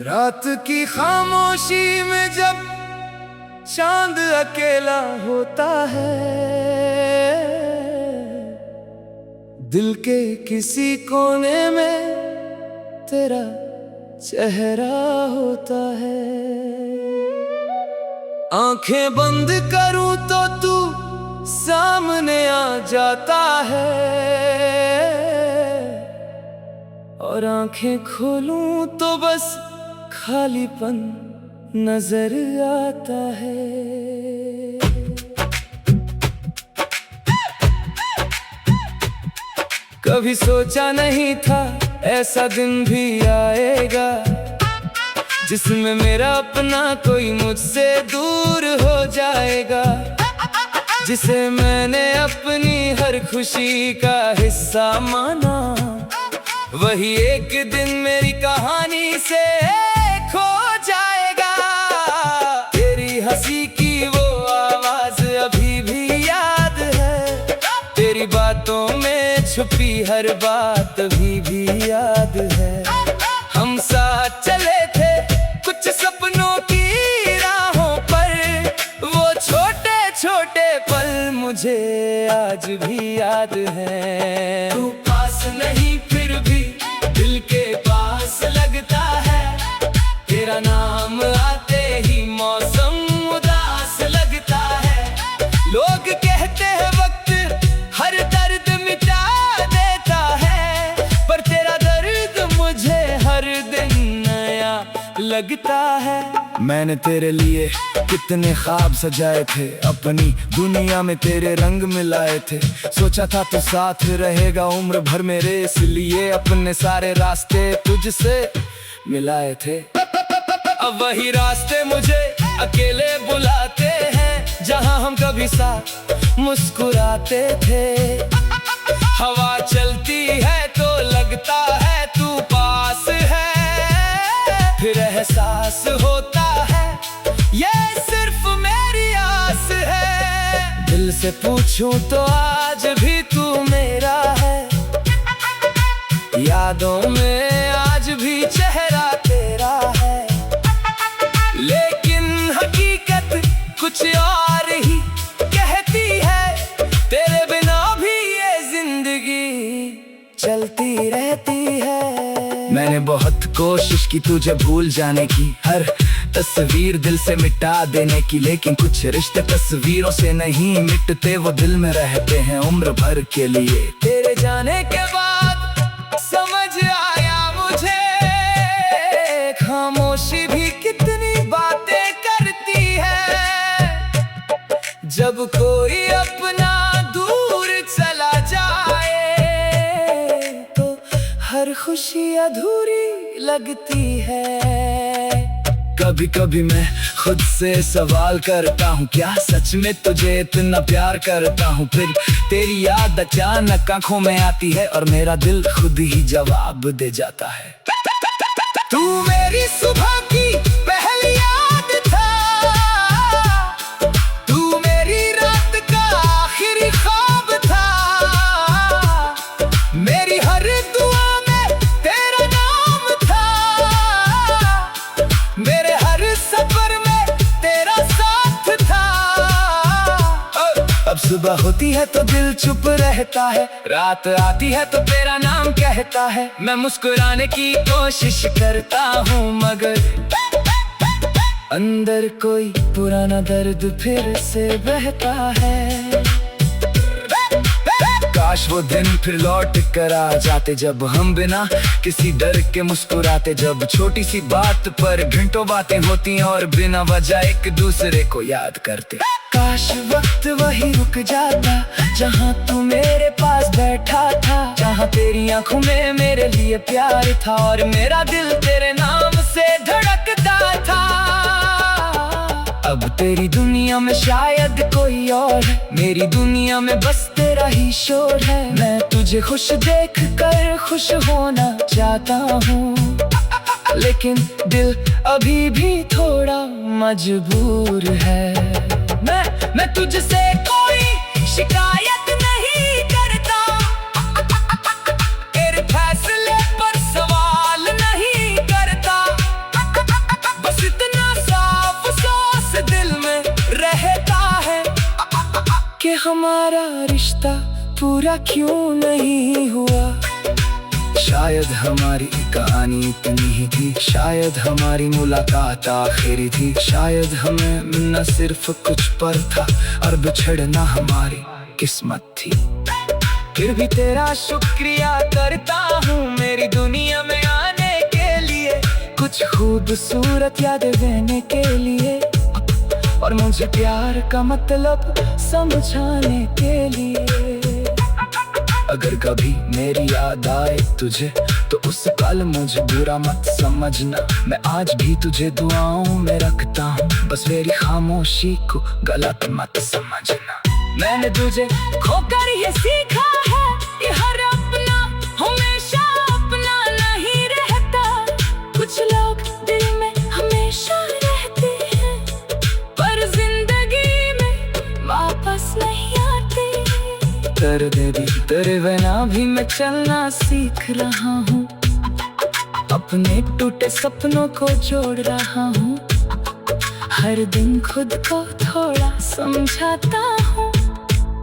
रात की खामोशी में जब चांद अकेला होता है, दिल के किसी कोने में तेरा चेहरा होता है। आंखें बंद करूं तो तू सामने आ जाता है, और आंखें खोलूं तो बस खालीपन नजर आता है। कभी सोचा नहीं था ऐसा दिन भी आएगा, जिसमें मेरा अपना कोई मुझसे दूर हो जाएगा, जिसे मैंने अपनी हर खुशी का हिस्सा माना। वही एक दिन मेरी कहानी से खो जाएगा। तेरी हंसी की वो आवाज अभी भी याद है, तेरी बातों में छुपी हर बात अभी भी याद है। हम साथ चले थे कुछ सपनों की राहों पर, वो छोटे छोटे पल मुझे आज भी याद है। तू पास नहीं फिर भी दिल के पास लगता है, तेरा नाम आते ही मौसम उदास लगता है। लोग कहते हैं वक्त हर दर्द मिटा देता है, पर तेरा दर्द मुझे हर दिन नया लगता है। मैंने तेरे लिए कितने ख्वाब सजाए थे, अपनी दुनिया में तेरे रंग मिलाए थे। सोचा था तू साथ रहेगा उम्र भर मेरे, इसलिए अपने सारे रास्ते तुझसे मिलाए थे। अब वही रास्ते मुझे अकेले बुलाते हैं, जहां हम कभी साथ मुस्कुराते थे। हवा चलती है तो लगता है तू पास है, फिर एहसास होता है ये सिर्फ मेरी आस है। दिल से पूछूं तो आज भी तू मेरा है, यादों में आज भी चेहरा तेरा है। लेकिन हकीकत कुछ और ही कहती है, तेरे बिना भी ये जिंदगी चलती रहती है। मैंने बहुत कोशिश की तुझे भूल जाने की, हर तस्वीर दिल से मिटा देने की, लेकिन कुछ रिश्ते तस्वीरों से नहीं मिटते, वो दिल में रहते हैं उम्र भर के लिए। तेरे जाने के बाद समझ आया मुझे, खामोशी भी कितनी बातें करती है। जब कोई अपना दूर चला जाए तो हर खुशी अधूरी लगती है। कभी कभी मैं खुद से सवाल करता हूँ, क्या सच में तुझे इतना प्यार करता हूँ। फिर तेरी याद अचानक आंखों में आती है, और मेरा दिल खुद ही जवाब दे जाता है। तू मेरी सुबह की पहली याद था, तू मेरी रात का आखिरी ख्वाब था। मेरी हर दुआ में तेरा नाम था, मेरे हर सफर में तेरा साथ था। अब सुबह होती है तो दिल चुप रहता है, रात आती है तो तेरा नाम कहता है। मैं मुस्कुराने की कोशिश करता हूँ, मगर अंदर कोई पुराना दर्द फिर से बहता है। काश वो दिन फिर लौट कर आ जाते, जब हम बिना किसी डर के मुस्कुराते। जब छोटी सी बात पर घंटों बातें होती और बिना वजह एक दूसरे को याद करते। काश वक्त वही रुक जाता, जहाँ तू मेरे पास बैठा था, जहाँ तेरी आंखों में मेरे लिए प्यार था, और मेरा दिल तेरे नाम से धड़कता था। अब तेरी दुनिया में शायद कोई और है, मेरी दुनिया में बस तेरा ही शोर है। मैं तुझे खुश देख कर खुश होना चाहता हूँ, लेकिन दिल अभी भी थोड़ा मजबूर है। मैं तुझसे कोई शिकायत नहीं करता, तेरे फैसले पर हमारा रिश्ता पूरा क्यों नहीं हुआ। शायद हमारी कहानी इतनी ही थी, शायद हमारी मुलाकात आखिरी थी, शायद हमें मिलना सिर्फ कुछ पल था और बिछड़ना हमारी किस्मत थी। फिर भी तेरा शुक्रिया करता हूँ मेरी दुनिया में आने के लिए, कुछ खूबसूरत यादें देने के लिए और मुझे प्यार का मतलब समझाने के लिए। अगर कभी मेरी याद आए तुझे तो उस पल मुझे बुरा मत समझना, मैं आज भी तुझे दुआओं में रखता हूँ, बस मेरी खामोशी को गलत मत समझना। मैंने तुझे खोकर ये सीखा है कि हर अपना हमेशा अपना नहीं रहता, कुछ लोग दिल में हमेशा रहते हैं पर जिंदगी में वापस नहीं आते। तेरे बिना भी मैं चलना सीख रहा हूँ, अपने टूटे सपनों को जोड़ रहा हूँ, हर दिन खुद को थोड़ा समझाता हूँ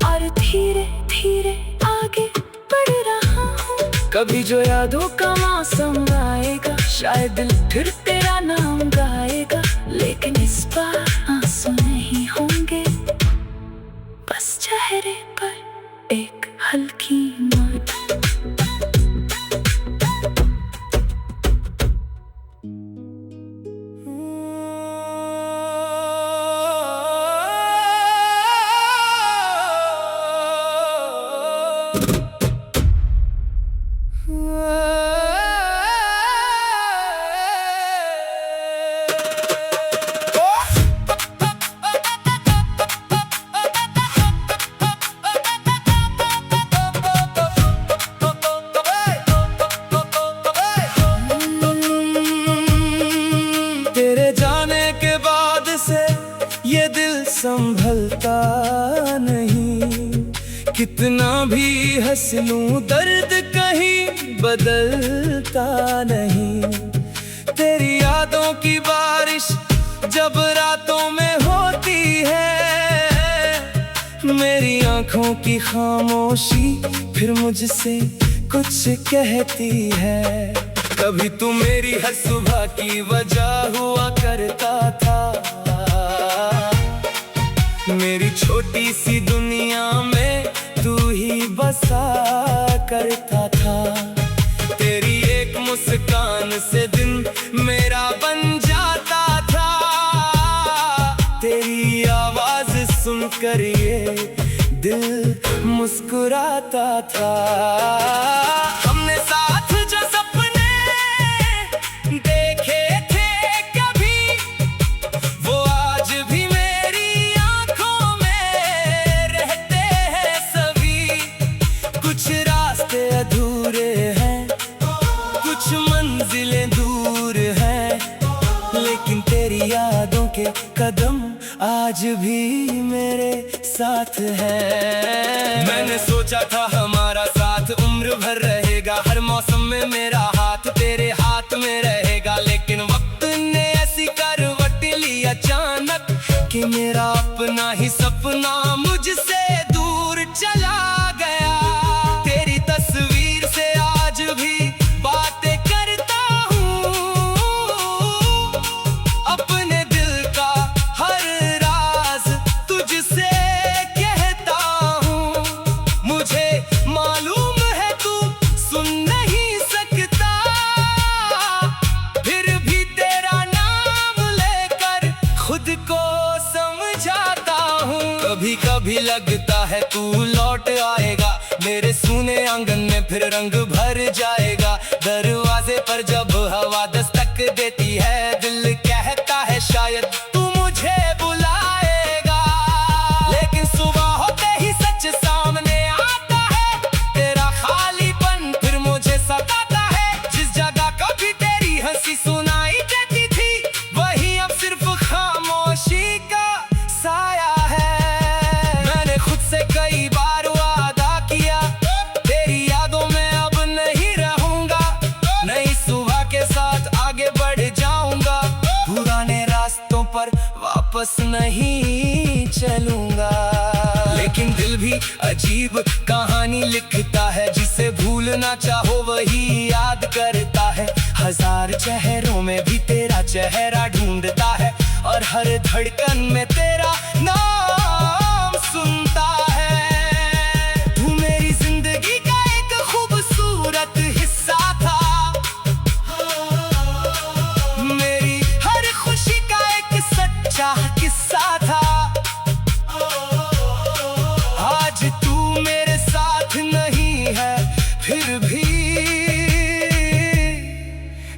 और धीरे धीरे आगे बढ़ रहा हूँ। कभी जो यादों का मौसम आएगा शायद दिल फिर तेरा नाम गाएगा, लेकिन इस बार आंसू नहीं होंगे, बस चेहरे पर एक हल्की मुस्कान। ये दिल संभलता नहीं, कितना भी हंस लूं दर्द कहीं बदलता नहीं। तेरी यादों की बारिश जब रातों में होती है, मेरी आंखों की खामोशी फिर मुझसे कुछ कहती है। कभी तू मेरी हर सुबह की वजह हुआ करता था, मेरी छोटी सी दुनिया में तू ही बसा करता था। तेरी एक मुस्कान से दिन मेरा बन जाता था, तेरी आवाज सुनकर ये दिल मुस्कुराता था। हमने साथ जो सपने देखे थे कभी, वो आज भी मेरी आंखों में रहते हैं सभी। कुछ रास्ते अधूरे हैं, कुछ मंजिलें दूर हैं, लेकिन तेरी यादों के कदम आज भी मेरे साथ है। मैंने सोचा था हमारा साथ उम्र भर रहेगा, हर मौसम में मेरा हाथ तेरे हाथ में रहेगा, लेकिन वक्त ने ऐसी करवट ली अचानक कि मेरा अपना ही सपना मुझसे दूर चला गया। तेरी तस्वीर से आज भी बातें करता हूँ, अपने दिल का हर राज तुझसे कहता हूँ। मुझे मालूम है तू सुन नहीं सकता, फिर भी तेरा नाम लेकर खुद को समझाता हूँ। कभी कभी लगता है तू लौट आएगा, मेरे सूने आंगन में फिर रंग भर जाएगा। दरवाजे पर जब हवा दस्तक देती है, दिल कहता है शायद तू मुझे बुलाएगा, लेकिन सुबह होते ही सच सामने आता है। तेरा खालीपन फिर मुझे सताता है, जिस जगह कभी तेरी हंसी सुनाई देती थी, वही अब सिर्फ खामोशी का साया है। मैंने खुद से कई बार वादा किया, तेरी यादों में अब नहीं रहूंगा, नई सुबह के साथ आगे बढ़ जाऊंगा, पुराने रास्तों पर वापस नहीं चलूंगा। लेकिन दिल की अजीब कहानी लिखता है। जिसे भूलना चाहो वही याद करता है। हजार चेहरों में भी तेरा चेहरा ढूंढता है, और हर धड़कन में तेरा नाम सुनता है। तू मेरी जिंदगी का एक खूबसूरत हिस्सा था, मेरी हर खुशी का एक सच्चा किस्सा था। आज तू मेरे साथ नहीं है, फिर भी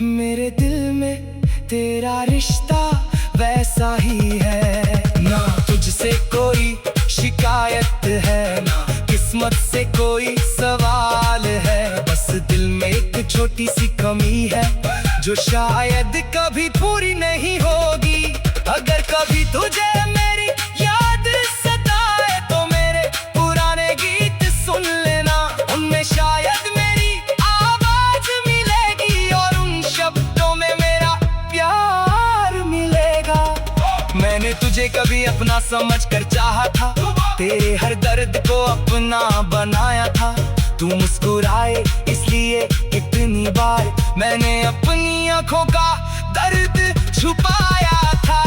मेरे दिल में तेरा रिश्ता वैसा ही है। ना तुझसे कोई शिकायत है, ना किस्मत से कोई सवाल है। बस दिल में एक छोटी सी कमी है, जो शायद कभी पूरी नहीं होगी। अगर कभी तुझे मेरी याद सताए तो मेरे पुराने गीत सुन लेना। उनमें शायद मेरी आवाज मिलेगी, और उन शब्दों में मेरा प्यार मिलेगा। मैंने तुझे कभी अपना समझ कर चाहा था, तेरे हर दर्द को अपना बनाया था। तू मुस्कुराए इसलिए कितनी बार मैंने अपनी आंखों का दर्द छुपाया था।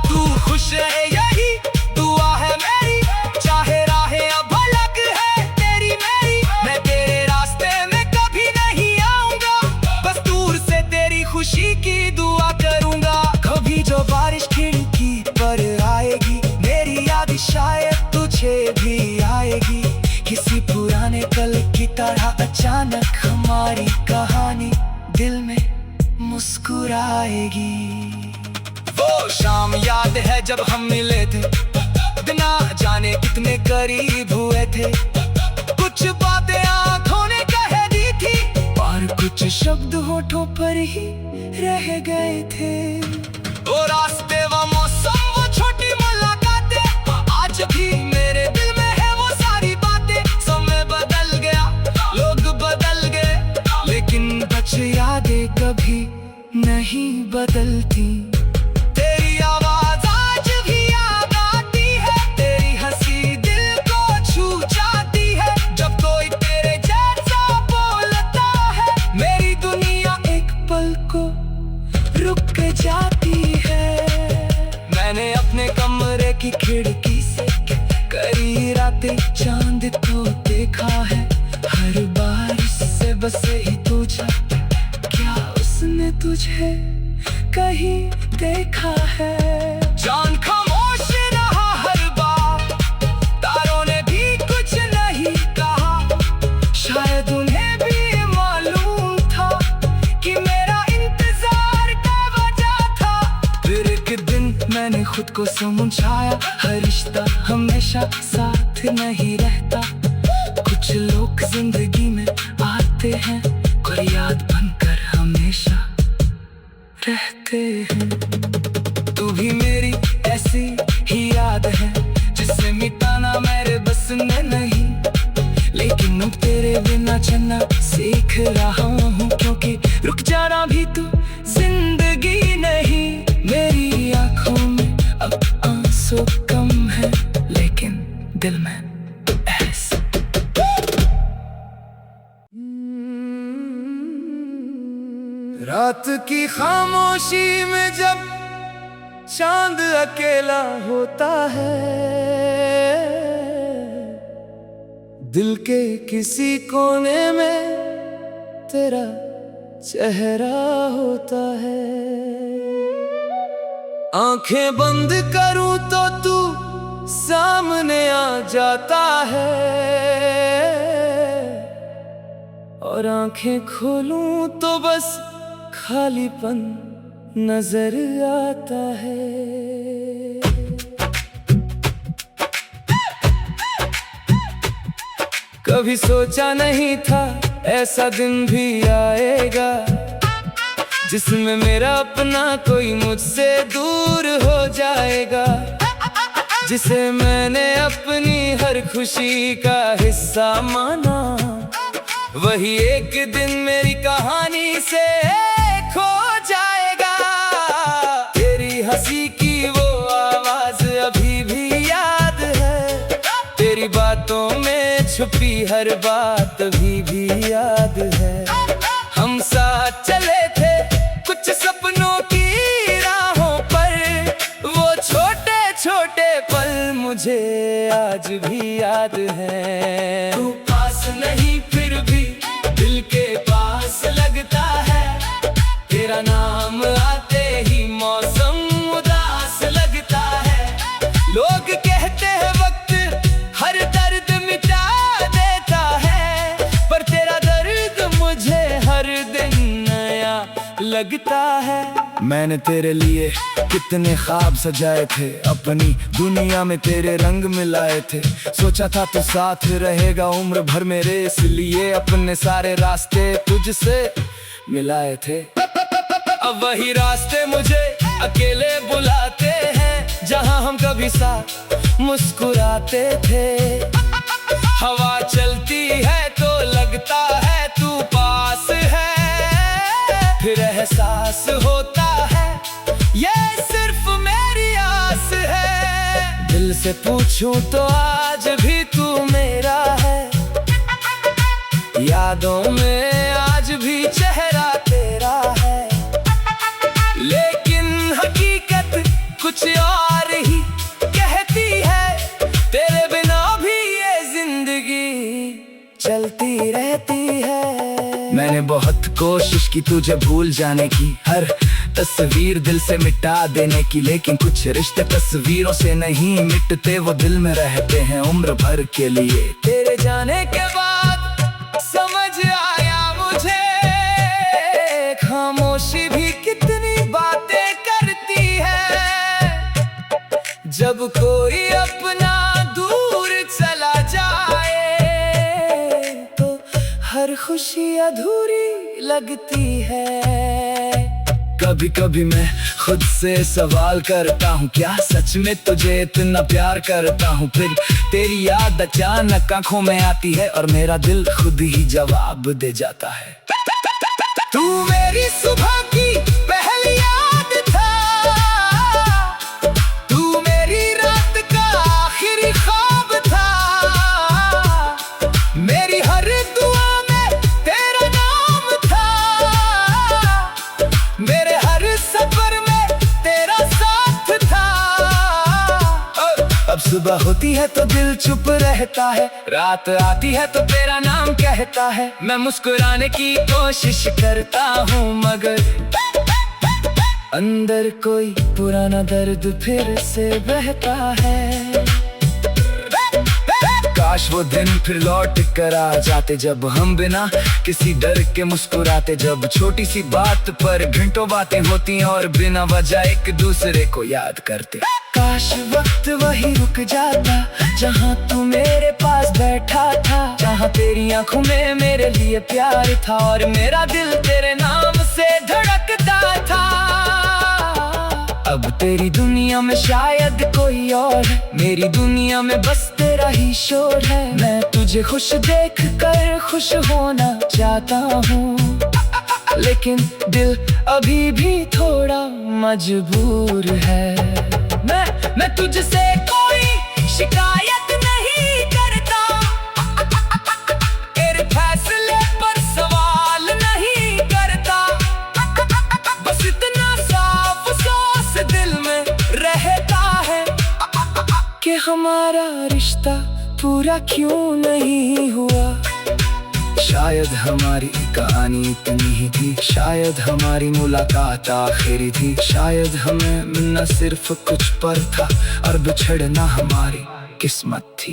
तू खुश है यही दुआ है मेरी, चाहे राहें अब अलग है तेरी मेरी। मैं तेरे रास्ते में कभी नहीं आऊंगा, बस दूर से तेरी खुशी की दुआ करूंगा। कभी जो बारिश खिड़की पर आएगी, मेरी याद शायद तुझे भी आएगी। किसी पुराने कल की तरह अचानक हमारी कहानी दिल में मुस्कुराएगी। वो शाम याद है जब हम मिले थे, बिना जाने कितने करीब हुए थे। कुछ बातें आंखों ने कह दी थी, और कुछ शब्द होठों पर ही रह गए थे। वो रास्ते, वो मौसम, वो छोटी मुलाकातें, आज भी मेरे दिल में है वो सारी बातें। समय बदल गया, लोग बदल गए, लेकिन बच यादें कभी नहीं बदलती। तेरी आवाज आज भी याद आती है, तेरी हंसी दिल को छू जाती है। जब कोई तेरे जैसा बोलता है, मेरी दुनिया एक पल को रुक जाती है। मैंने अपने कमरे की खिड़की से कई रातें चांद को देखा है। हर बार इससे बस ही पूछा, क्या उसने तुझे कहीं देखा है? जान खामोश रहा हर बार, तारों ने भी कुछ नहीं कहा। शायद उन्हें भी मालूम था कि मेरा इंतजार बेवजह था। फिर एक दिन मैंने खुद को समझाया, हर रिश्ता हमेशा साथ नहीं रहता। कुछ लोग जिंदगी में आते हैं, कोई याद बनकर हमेशा रहते हैं। तू भी मेरी ऐसी ही याद है, जिसे मिटाना मेरे बस में नहीं। लेकिन अब तेरे बिना चलना सीख रहा हूँ, क्योंकि रुक जाना भी तू जिंदगी नहीं। मेरी आंखों में अब आंसू कम है, लेकिन दिल में ऐसा। रात की खामोशी में जब चांद अकेला होता है, दिल के किसी कोने में तेरा चेहरा होता है। आंखें बंद करूं तो तू सामने आ जाता है, और आंखें खोलूं तो बस खालीपन नजर आता है। कभी सोचा नहीं था ऐसा दिन भी आएगा, जिसमें मेरा अपना कोई मुझसे दूर हो जाएगा। जिसे मैंने अपनी हर खुशी का हिस्सा माना, वही एक दिन मेरी कहानी से खो जाएगा। तेरी हंसी की वो आवाज अभी भी याद है, तेरी छुपी हर बात भी याद है। हम साथ चले थे कुछ सपनों की राहों पर, वो छोटे छोटे पल मुझे आज भी याद है। तू पास नहीं फिर भी दिल के पास लगता है, तेरा नाम आते ही मौसम उदास लगता है। लोग कहते हैं वक्त हर दर्द मिटा देता है, पर तेरा दर्द मुझे हर दिन नया लगता है। मैंने तेरे लिए कितने ख्वाब सजाए थे, अपनी दुनिया में तेरे रंग मिलाए थे। सोचा था तू साथ रहेगा उम्र भर मेरे, इसलिए अपने सारे रास्ते तुझसे मिलाए थे। अब वही रास्ते मुझे अकेले बुलाते हैं, जहां हम कभी साथ मुस्कुराते थे। हवा चलती है तो लगता है तू पास है, फिर एहसास होता है ये सिर्फ मेरी आस है। दिल से पूछूं तो आज भी तू मेरा है, यादों में आज भी चेहरा तेरा है। लेकिन हकीकत कुछ और ही कहती है, तेरे बिना भी ये जिंदगी चलती रहती है। मैंने बहुत कोशिश की तुझे भूल जाने की, हर तस्वीर दिल से मिटा देने की, लेकिन कुछ रिश्ते तस्वीरों से नहीं मिटते, वो दिल में रहते हैं उम्र भर के लिए। तेरे जाने के बाद समझ आया मुझे, खामोशी भी कितनी बातें करती है। जब कोई अपना दूर चला जाए तो हर खुशी अधूरी लगती है। कभी कभी मैं खुद से सवाल करता हूँ, क्या सच में तुझे इतना प्यार करता हूँ? फिर तेरी याद अचानक आंखों में आती है और मेरा दिल खुद ही जवाब दे जाता है। तू मेरी सुबह की पहली याद था, तू मेरी रात का आखिरी ख्वाब था। मेरी हर दुआ में तेरा नाम था, मेरे हर सफर में तेरा साथ था। अब सुबह होती है तो दिल चुप रहता है, रात आती है तो तेरा नाम कहता है। मैं मुस्कुराने की कोशिश करता हूँ, मगर अंदर कोई पुराना दर्द फिर से बहता है। काश वो दिन फिर लौट कर आ जाते, जब हम बिना किसी डर के मुस्कुराते। जब छोटी सी बात पर घंटों बातें होती और बिना वजह एक दूसरे को याद करते। काश वक्त वही रुक जाता, जहाँ तू मेरे पास बैठा था, जहाँ तेरी आंखों में मेरे लिए प्यार था और मेरा दिल तेरे नाम से धड़कता था। अब तेरी दुनिया में शायद कोई और है, मेरी दुनिया में बस तेरा ही शोर है। मैं तुझे खुश देख कर खुश होना चाहता हूँ, लेकिन दिल अभी भी थोड़ा मजबूर है। मैं तुझसे कोई शिकायत नहीं करता, तेरे फैसले पर सवाल नहीं करता। बस इतना साफ अफसोस दिल में रहता है कि हमारा रिश्ता पूरा क्यों नहीं हुआ। शायद हमारी कहानी इतनी ही थी, शायद हमारी मुलाकात आखिरी थी, शायद हमें मिलना सिर्फ कुछ पल था और बिछड़ना हमारी किस्मत थी।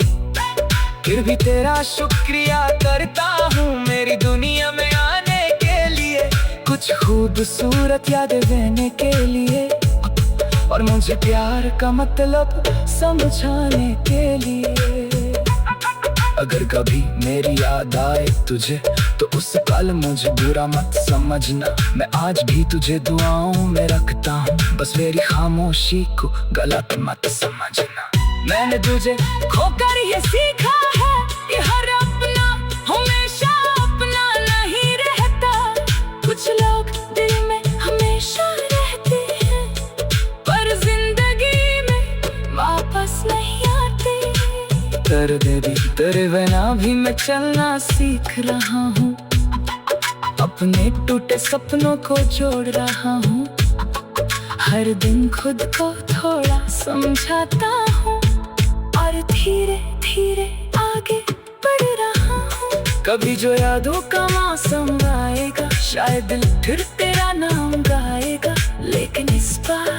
फिर भी तेरा शुक्रिया करता हूँ मेरी दुनिया में आने के लिए, कुछ खूबसूरत यादें देने के लिए और मुझे प्यार का मतलब समझाने के लिए। अगर कभी मेरी याद आए तुझे तो उस पल मुझे बुरा मत समझना, मैं आज भी तुझे दुआओं में रखता हूँ, बस मेरी खामोशी को गलत मत समझना। मैंने तुझे खोकर ये सीखा है कि हर अपना हमेशा अपना नहीं रहता। कुछ लोग दिल में हमेशा रहते हैं पर जिंदगी में वापस नहीं आते। दर्द भी, तेरे बिना भी मैं चलना सीख रहा हूँ। अपने टूटे सपनों को जोड़ रहा हूँ। हर दिन खुद को थोड़ा समझाता हूँ और धीरे धीरे आगे बढ़ रहा हूँ। कभी जो यादों का मौसम आएगा, शायद दिल फिर तेरा नाम गाएगा, लेकिन इस बार